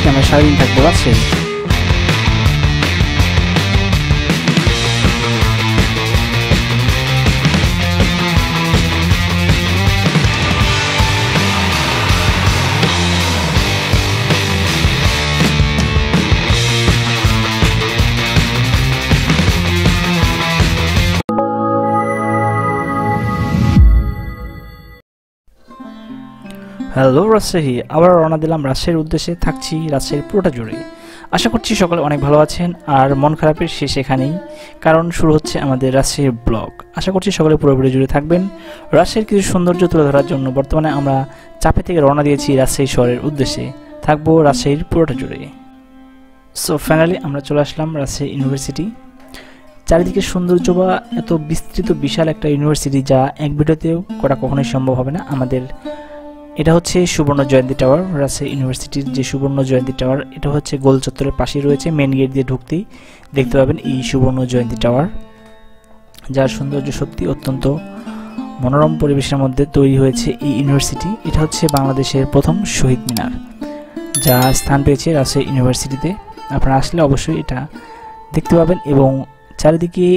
আমরা সারাদিন থাকবো রাজশাহী। হ্যালো রাজশাহী, আবার রওনা দিলাম রাজশাহীর উদ্দেশ্যে। থাকছি রাজশাহীর পুরোটা জুড়ে। আশা করছি সকলে অনেক ভালো আছেন, আর মন খারাপের শেষ এখানেই, কারণ শুরু হচ্ছে আমাদের রাজশাহীর ব্লগ। আশা করছি সকলে পুরোপুরি জুড়ে থাকবেন। রাজশাহীর কিছু সৌন্দর্য তুলে ধরার জন্য বর্তমানে আমরা চাপে থেকে রওনা দিয়েছি রাজশাহী শহরের উদ্দেশ্যে। থাকবো রাজশাহীর পুরোটা জুড়ে। সো ফাইনালি আমরা চলে আসলাম রাজশাহী ইউনিভার্সিটি। চারিদিকে সৌন্দর্য বা এত বিস্তৃত বিশাল একটা ইউনিভার্সিটি, যা এক ভিডিওতেও করা কখনোই সম্ভব হবে না আমাদের। এটা হচ্ছে সুবর্ণ জয়ন্তী টাওয়ার। রাজশাহী ইউনিভার্সিটির যে সুবর্ণ জয়ন্তী টাওয়ার, এটা হচ্ছে গোল চত্বরের পাশেই রয়েছে। মেন গেট দিয়ে ঢুকতেই দেখতে পাবেন এই সুবর্ণ জয়ন্তী টাওয়ার, যার সৌন্দর্য সত্যি অত্যন্ত মনোরম পরিবেশের মধ্যে তৈরি হয়েছে এই ইউনিভার্সিটি। এটা হচ্ছে বাংলাদেশের প্রথম শহীদ মিনার, যা স্থান পেয়েছে রাজশাহী ইউনিভার্সিটিতে। আপনারা আসলে অবশ্যই এটা দেখতে পাবেন, এবং চারিদিকে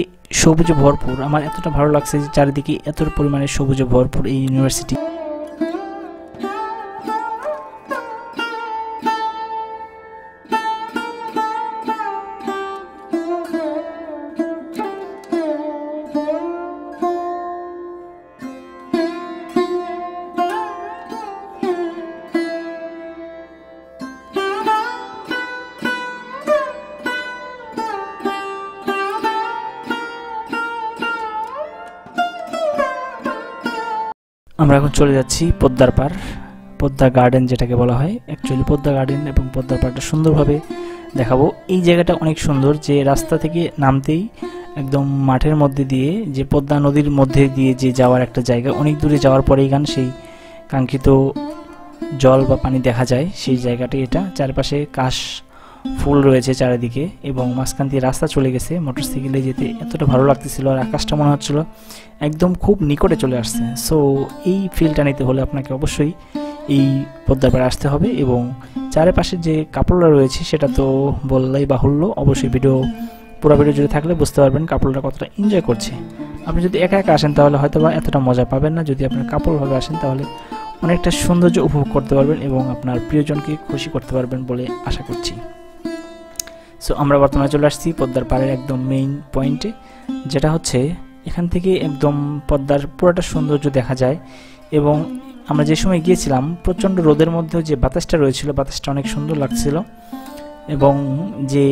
সবুজে ভরপুর। আমার এতটা ভালো লাগছে যে চারিদিকে এত পরিমাণে সবুজে ভরপুর এই ইউনিভার্সিটি। আমরা এখন চলে যাচ্ছি পদ্মার পার, পদ্মা গার্ডেন যেটাকে বলা হয়। অ্যাকচুয়ালি পদ্মা গার্ডেন এবং পদ্মার পাড়টা সুন্দরভাবে দেখাবো। এই জায়গাটা অনেক সুন্দর, যে রাস্তা থেকে নামতেই একদম মাঠের মধ্যে দিয়ে, যে পদ্মা নদীর মধ্যে দিয়ে যে যাওয়ার একটা জায়গা, অনেক দূরে যাওয়ার পরেই সেই কাঙ্ক্ষিত জল বা পানি দেখা যায়। সেই জায়গাটি এটা, চারপাশে কাশ ফুল রয়েছে চারিদিকে, এবং মাঝখান দিয়ে রাস্তা চলে গেছে। মোটরসাইকেলে যেতে এতটা ভালো লাগতেছিল, আর আকাশটা মনে হচ্ছিল একদম খুব নিকটে চলে আসছে। সো এই ফিলটা নিতে হলে আপনাকে অবশ্যই এই পদ্মার পাড়ে আসতে হবে, এবং চারপাশে যে কাপড়রা রয়েছে সেটা তো বললেই বাহুল্য। অবশ্যই পুরো ভিডিও জুড়ে থাকলে বুঝতে পারবেন কাপড়রা কতটা এনজয় করছে। আপনি যদি একা একা আসেন তাহলে হয়তো বা এতটা মজা পাবেন না। যদি আপনার কাপড়ভাবে আসেন তাহলে অনেকটা সৌন্দর্য উপভোগ করতে পারবেন, এবং আপনার প্রিয়জনকে খুশি করতে পারবেন বলে আশা করছি। সো আমরা বর্তমানে চলে আসছি পদ্মার পাড়ের একদম মেইন পয়েন্টে, যেটা হচ্ছে এখান থেকে একদম পদ্মার পুরোটা সৌন্দর্য দেখা যায়। এবং আমরা যে সময় গিয়েছিলাম প্রচণ্ড রোদের মধ্যেও যে বাতাসটা রয়েছিল, বাতাসটা অনেক সুন্দর লাগছিল, এবং যে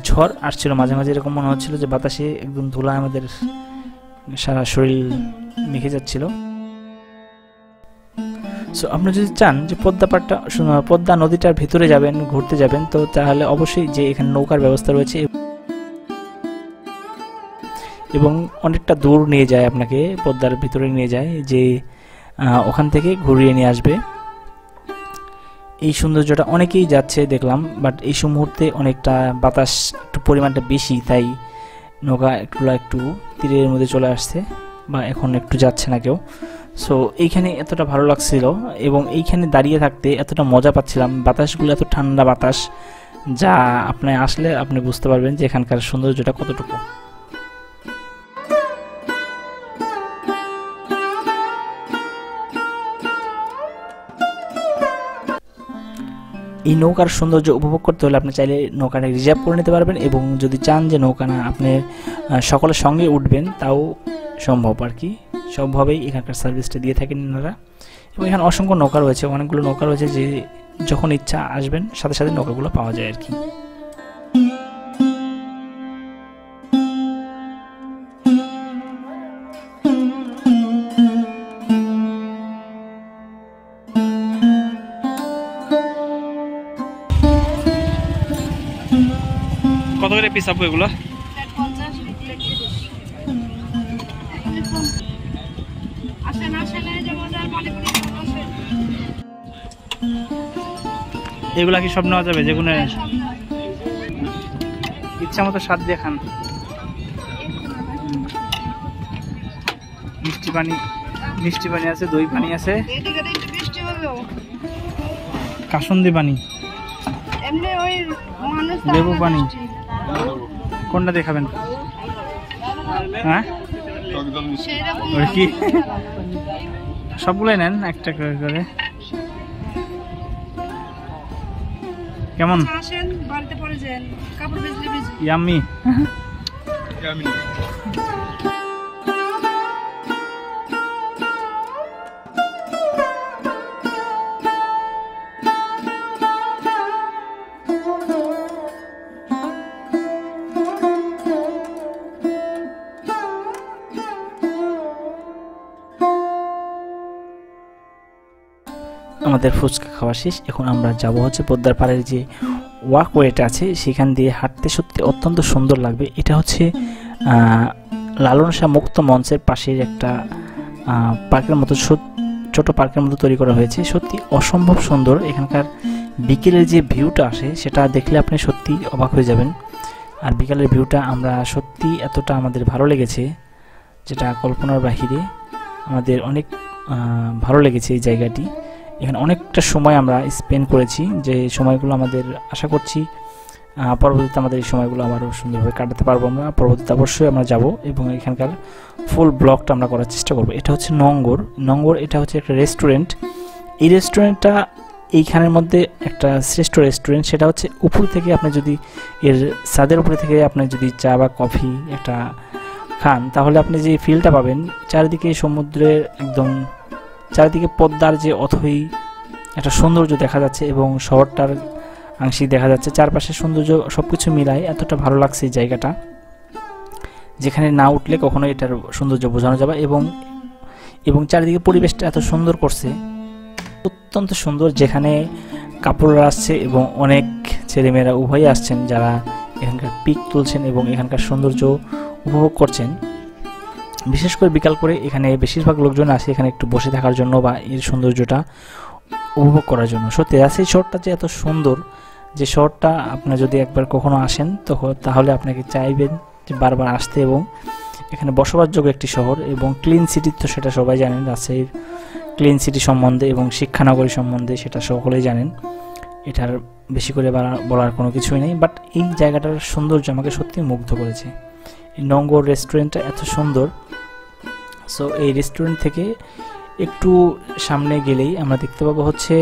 ঝড় আসছিল মাঝে মাঝে, এরকম মনে হচ্ছিল যে বাতাসে একদম ধুলা আমাদের সারা শরীর মেখে যাচ্ছিল। সো আপনারা যদি চান যে পদ্মা নদীটার ভিতরে যাবেন, ঘুরতে যাবেন, তো তাহলে অবশ্যই যে এখানে নৌকার ব্যবস্থা রয়েছে, এবং অনেকটা দূর নিয়ে যায় আপনাকে, পদ্মার ভিতরে নিয়ে যায়, যে ওখান থেকে ঘুরিয়ে নিয়ে আসবে। এই সৌন্দর্যটা অনেকেই যাচ্ছে দেখলাম, বাট এই মুহূর্তে অনেকটা বাতাস একটু পরিমাণটা বেশি, তাই নৌকা একটু তীরের মধ্যে চলে আসছে, বা এখন একটু যাচ্ছে না কেউ। সো এইখানে এতটা ভালো লাগছিল, এবং এইখানে দাঁড়িয়ে থাকতে এতটা মজা পাচ্ছিলাম। বাতাসগুলো এত ঠান্ডা বাতাস, যা আপনি আসলে আপনি বুঝতে পারবেন যে এখানকার সৌন্দর্যটা কতটুকু। এই নৌকার সৌন্দর্য উপভোগ করতে হলে আপনি চাইলে নৌকাটা রিজার্ভ করে নিতে পারবেন, এবং যদি চান যে নৌকা না আপনি সকলের সঙ্গে উঠবেন, তাও সম্ভব আর কি। সবভাবেই এখানকার সার্ভিসটা দিয়ে থাকেন এনারা। এবং এখানে অসংখ্য নৌকা রয়েছে, অনেকগুলো নৌকা রয়েছে, যে যখন ইচ্ছা আসবেন সাথে সাথে নৌকাগুলো পাওয়া যায় আর কি। কত করে পিস আপু এগুলো? এগুলা কি সব নেওয়া যাবে? যেগুলো ইচ্ছা মতো স্বাদ দিয়ে খান। মিষ্টি পানি আছে, দই পানি আছে। কাসুন্দি পানি, এমনি ওই মানুষ লেবু পানি, কোনটা দেখাবেন? হ্যাঁ ওই কি সবগুলোই নেন একটা করে করে। কেমন? আসেন বাড়িতে পড়ে যান, কাপড় ভিজলে ভিজে। ইয়াম্মি। আমাদের ফুচকা খাওয়া শেষ, এখন আমরা যাব হচ্ছে পদ্মার পাড়ের যে ওয়াকওয়েটা আছে সেখান দিয়ে হাঁটতে সত্যি অত্যন্ত সুন্দর লাগবে। এটা হচ্ছে লালন শাহ মুক্ত মঞ্চের পাশের একটা পার্কের মতো, ছোট পার্কের মতো তৈরি করা হয়েছে। সত্যি অসম্ভব সুন্দর। এখানকার বিকেলের যে ভিউটা আসে সেটা দেখলে আপনি সত্যি অবাক হয়ে যাবেন। আর বিকেলের ভিউটা আমরা সত্যি এতটা আমাদের ভালো লেগেছে, যেটা কল্পনার বাহিরে। আমাদের অনেক ভালো লেগেছে এই জায়গাটি। এখানে অনেকটা সময় আমরা স্পেন্ড করেছি, যে সময়গুলো আমাদের আশা করছি পরবর্তীতে আমাদের এই সময়গুলো আবারও সুন্দরভাবে কাটাতে পারবো। আমরা পরবর্তীতে অবশ্যই আমরা যাব এবং এখানকার ফুল ব্লগটা আমরা করার চেষ্টা করব। এটা হচ্ছে নঙ্গর, এটা হচ্ছে একটা রেস্টুরেন্ট। এই রেস্টুরেন্টটা এইখানের মধ্যে একটা শ্রেষ্ঠ রেস্টুরেন্ট। সেটা হচ্ছে উপর থেকে আপনি যদি এর ছাদের উপরে থেকে আপনি যদি চা বা কফি একটা খান, তাহলে আপনি যে ফিলটা পাবেন, চারিদিকে সমুদ্রের একদম চারিদিকে পদ্মার যে অথই একটা সৌন্দর্য দেখা যাচ্ছে এবং শহরটার আংশিক দেখা যাচ্ছে। চারপাশে সৌন্দর্য সবকিছু মিলায় এতটা ভালো লাগছে এই জায়গাটা, যেখানে না উঠলে কখনো এটার সৌন্দর্য বোঝানো যাবে। এবং চারিদিকে পরিবেশটা এত সুন্দর করছে, অত্যন্ত সুন্দর, যেখানে কাপড়রা আসছে এবং অনেক ছেলেমেয়েরা উভয়ই আসছেন, যারা এখানকার পিক তুলছেন এবং এখানকার সৌন্দর্য উপভোগ করছেন। বিশেষ করে বিকাল করে এখানে বেশিরভাগ লোকজন আসে এখানে একটু বসে থাকার জন্য বা এর সৌন্দর্যটা উপভোগ করার জন্য। সত্যি রাজশাহী শহরটা যে এত সুন্দর, যে শহরটা আপনারা যদি একবার কখনো আসেন তাহলে আপনাকে চাইবেন যে বারবার আসতে। এবং এখানে বসবাসযোগ্য একটি শহর এবং ক্লিন সিটি, তো সেটা সবাই জানেন রাজশাহীর ক্লিন সিটি সম্বন্ধে এবং শিক্ষানগরী সম্বন্ধে সেটা সকলেই জানেন। এটার বেশি করে বলার কোনো কিছুই নেই। বাট এই জায়গাটার সৌন্দর্য আমাকে সত্যি মুগ্ধ করেছে। এই নঙ্গর রেস্টুরেন্টটা এত সুন্দর। সো এই রেস্টুরেন্ট থেকে একটু সামনে গেলেই আমরা দেখতে পাবো হচ্ছে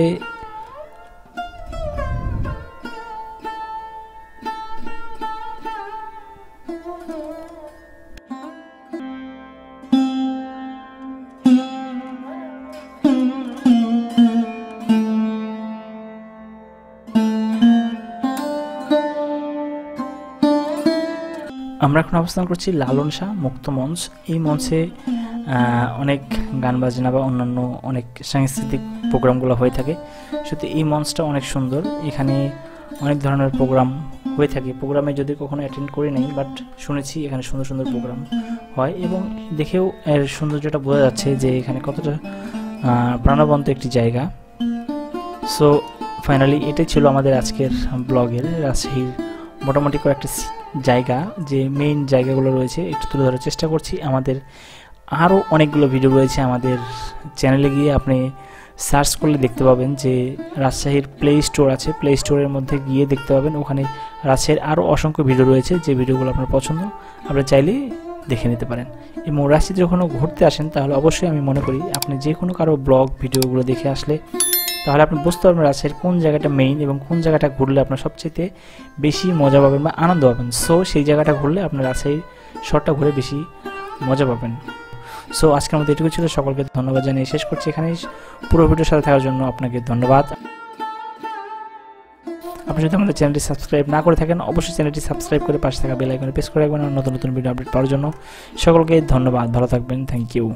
আমরা এখন অবস্থান করছি লালন শাহ মুক্ত মঞ্চ। এই মঞ্চে অনেক গান বাজনা বা অন্যান্য অনেক সাংস্কৃতিক প্রোগ্রামগুলো হয়ে থাকে। সত্যি এই মঞ্চটা অনেক সুন্দর। এখানে অনেক ধরনের প্রোগ্রাম হয়ে থাকে। প্রোগ্রামে যদি কখনো অ্যাটেন্ড করি নাই, বাট শুনেছি এখানে সুন্দর সুন্দর প্রোগ্রাম হয় এবং দেখেও এর সৌন্দর্যটা বোঝা যাচ্ছে যে এখানে কতটা প্রাণবন্ত একটি জায়গা। সো ফাইনালি এটাই ছিল আমাদের আজকের ব্লগের রাজশাহীর মোটামুটি কয়েকটা জায়গা, যে মেইন জায়গাগুলো রয়েছে একটু তুলে ধরার চেষ্টা করছি। আমাদের আরও অনেকগুলো ভিডিও রয়েছে আমাদের চ্যানেলে, গিয়ে আপনি সার্চ করলে দেখতে পাবেন যে রাজশাহীর প্লে স্টোর আছে, প্লে স্টোরের মধ্যে গিয়ে দেখতে পাবেন ওখানে রাজশাহীর আরও অসংখ্য ভিডিও রয়েছে। যে ভিডিওগুলো আপনার পছন্দ আপনি চাইলে দেখে নিতে পারেন। এবং রাজশাহীতে যখন ঘুরতে আসেন তাহলে অবশ্যই আমি মনে করি আপনি যে কোনো কারো ব্লগ ভিডিওগুলো দেখে আসলে তাহলে আপনি বুঝতে পারবেন রাজশাহীর কোন জায়গাটা মেইন এবং কোন জায়গাটা ঘুরলে আপনার সবচেয়ে বেশি মজা পাবেন বা আনন্দ পাবেন। সো সেই জায়গাটা ঘুরলে আপনার রাজশাহীর শহরটা ঘুরে বেশি মজা পাবেন। সো আজকের মতো এটুকু ছিল। সকলকে ধন্যবাদ জানিয়ে শেষ করছি এখানেই। পুরো ভিডিওর সাথে থাকার জন্য আপনাকে ধন্যবাদ। আপনি যদি আমাদের চ্যানেলটি সাবস্ক্রাইব না করে থাকেন অবশ্যই চ্যানেলটি সাবস্ক্রাইব করে পাশে থাকা বেল আইকনে প্রেস করে রাখবেন নতুন নতুন ভিডিও আপডেট পাওয়ার জন্য। সকলকে ধন্যবাদ, ভালো থাকবেন, থ্যাংক ইউ।